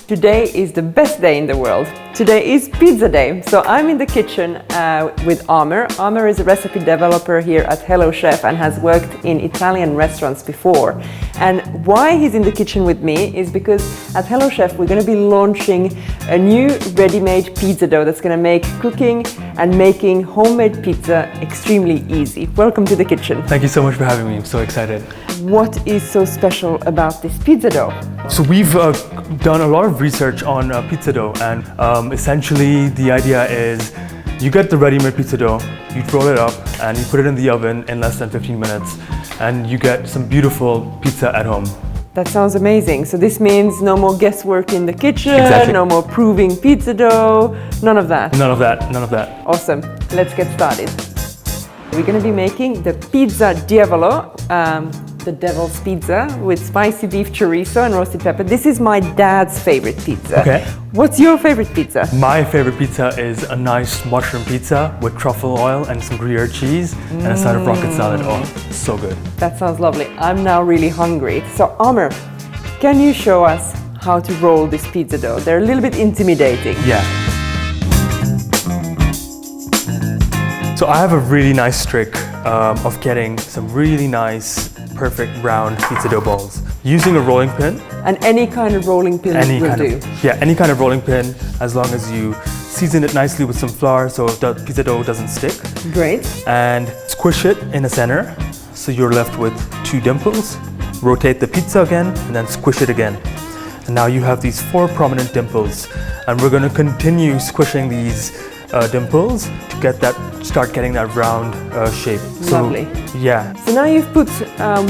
Today is the best day in the world. Today is pizza day. So I'm in the kitchen with Aamir. Aamir is a recipe developer here at Hello Chef and has worked in Italian restaurants before. And why he's in the kitchen with me is because at Hello Chef we're going to be launching a new ready-made pizza dough that's going to make cooking and making homemade pizza extremely easy. Welcome to the kitchen. Thank you so much for having me. I'm so excited. What is so special about this pizza dough? So we've done a lot of research on pizza dough, and essentially the idea is you get the ready-made pizza dough, you roll it up and you put it in the oven in less than 15 minutes and you get some beautiful pizza at home. That sounds amazing. So this means no more guesswork in the kitchen, Exactly. No more proving pizza dough, none of that. None of that, none of that. Awesome. Let's get started. We're going to be making the pizza diavolo, the devil's pizza with spicy beef chorizo and roasted pepper. This is my dad's favorite pizza. Okay. What's your favorite pizza? My favorite pizza is a nice mushroom pizza with truffle oil and some Gruyere cheese and a side of rocket salad. Oh, so good. That sounds lovely. I'm now really hungry. So Aamir, can you show us how to roll this pizza dough? They're a little bit intimidating. Yeah. So I have a really nice trick of getting some really nice, perfect round pizza dough balls. Using a rolling pin. And any kind of rolling pin will do? Any kind of rolling pin, as long as you season it nicely with some flour so the pizza dough doesn't stick. Great. And squish it in the center, so you're left with two dimples. Rotate the pizza again and then squish it again. And now you have these 4 prominent dimples. And we're going to continue squishing these dimples to start getting that round shape. Lovely. Yeah. So now you've put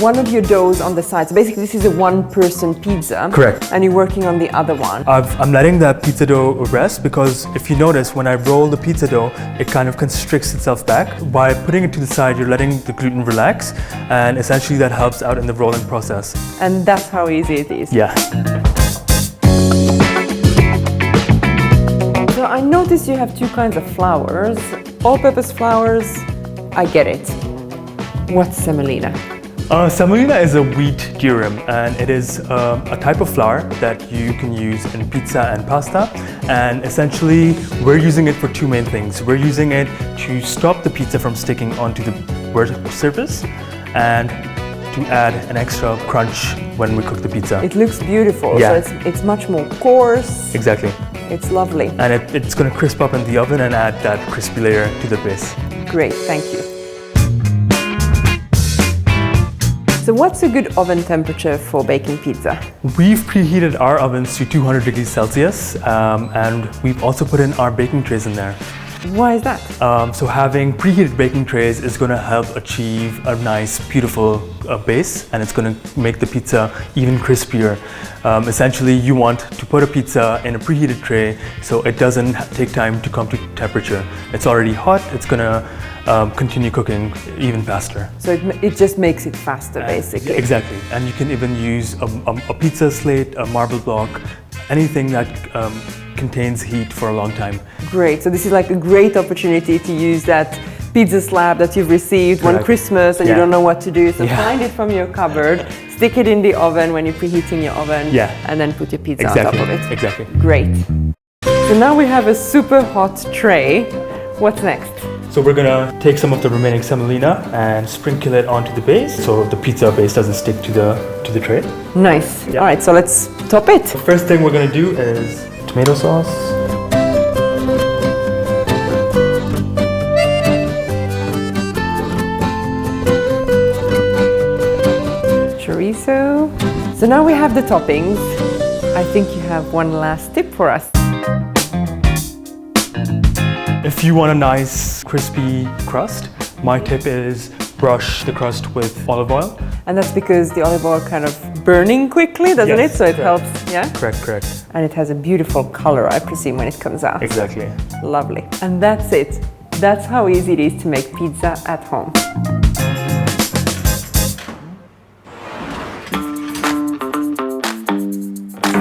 one of your doughs on the side. So basically this is a one-person pizza. Correct. And you're working on the other one. I'm letting that pizza dough rest because if you notice, when I roll the pizza dough, it kind of constricts itself back. By putting it to the side, you're letting the gluten relax, and essentially that helps out in the rolling process. And that's how easy it is. Yeah. So I noticed you have 2 kinds of flours. All-purpose flours, I get it. What's semolina? Semolina is a wheat durum, and it is a type of flour that you can use in pizza and pasta. And essentially, we're using it for 2 main things. We're using it to stop the pizza from sticking onto the surface and to add an extra crunch when we cook the pizza. It looks beautiful. Yeah. So it's much more coarse. Exactly. It's lovely. And it's going to crisp up in the oven and add that crispy layer to the base. Great, thank you. So what's a good oven temperature for baking pizza? We've preheated our ovens to 200 degrees Celsius, and we've also put in our baking trays in there. Why is that? So having preheated baking trays is going to help achieve a nice, beautiful base, and it's going to make the pizza even crispier. Essentially, you want to put a pizza in a preheated tray so it doesn't take time to come to temperature. It's already hot, it's going to continue cooking even faster. So it just makes it faster, basically. Exactly, and you can even use a pizza slate, a marble block, anything that contains heat for a long time. Great, so this is like a great opportunity to use that pizza slab that you've received one Christmas and you don't know what to do. So find it from your cupboard, stick it in the oven when you're preheating your oven, and then put your pizza on top of it. Exactly. Great. So now we have a super hot tray. What's next? So we're gonna take some of the remaining semolina and sprinkle it onto the base so the pizza base doesn't stick to the tray. Nice. All right, so let's top it. The first thing we're gonna do is tomato sauce. Chorizo. So now we have the toppings. I think you have one last tip for us. If you want a nice crispy crust, my tip is brush the crust with olive oil. And that's because the olive oil kind of burning quickly, doesn't it? So it helps, yeah? Correct. And it has a beautiful color, I presume, when it comes out. Exactly. Lovely. And that's it. That's how easy it is to make pizza at home.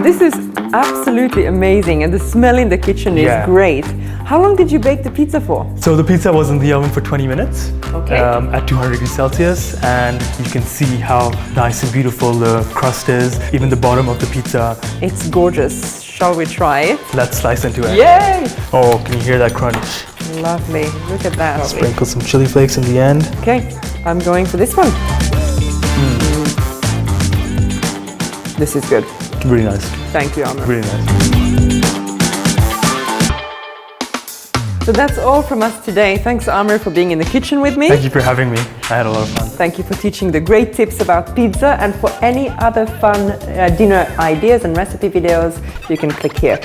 This is absolutely amazing, and the smell in the kitchen is great. How long did you bake the pizza for? So the pizza was in the oven for 20 minutes at 200 degrees Celsius, and you can see how nice and beautiful the crust is, even the bottom of the pizza. It's gorgeous. Shall we try it? Let's slice into it. Yay! Oh, can you hear that crunch? Lovely. Look at that. Sprinkle some chili flakes in the end. Okay, I'm going for this one. This is good. Really nice. Thank you, Aamir. Really nice. So that's all from us today. Thanks, Aamir, for being in the kitchen with me. Thank you for having me. I had a lot of fun. Thank you for teaching the great tips about pizza, and for any other fun dinner ideas and recipe videos, you can click here.